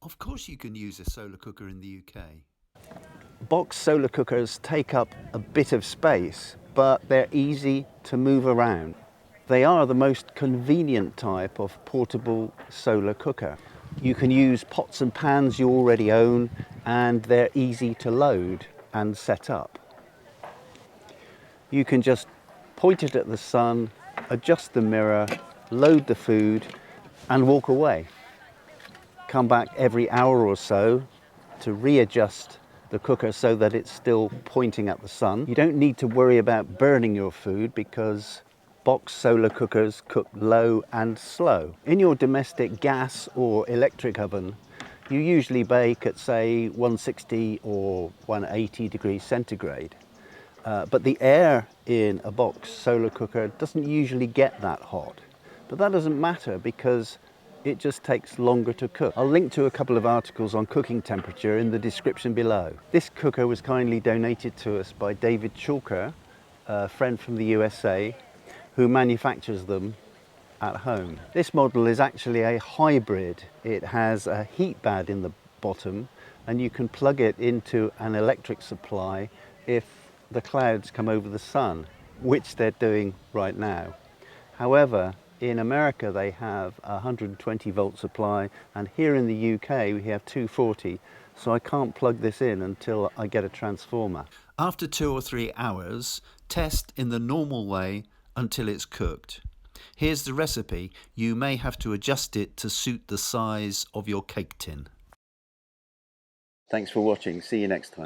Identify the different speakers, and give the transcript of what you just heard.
Speaker 1: Of course you can use a solar cooker in the UK.
Speaker 2: Box solar cookers take up a bit of space, but they're easy to move around. They are the most convenient type of portable solar cooker. You can use pots and pans you already own, and they're easy to load and set up. You can just point it at the sun, adjust the mirror, load the food, and walk away. Come back every hour or so to readjust the cooker so that it's still pointing at the sun. You don't need to worry about burning your food because box solar cookers cook low and slow. In your domestic gas or electric oven, you usually bake at, say, 160 or 180 degrees centigrade. But the air in a box solar cooker doesn't usually get that hot. But that doesn't matter because it just takes longer to cook. I'll link to a couple of articles on cooking temperature in the description below. This cooker was kindly donated to us by David Chalker, a friend from the USA, who manufactures them at home. This model is actually a hybrid. It has a heat pad in the bottom and you can plug it into an electric supply if the clouds come over the sun, which they're doing right now. However, in America they have a 120 volt supply, and here in the UK we have 240, so I can't plug this in until I get a transformer.
Speaker 1: After 2 or 3 hours, test in the normal way until it's cooked. Here's the recipe. You may have to adjust it to suit the size of your cake tin.
Speaker 2: Thanks for watching. See you next time.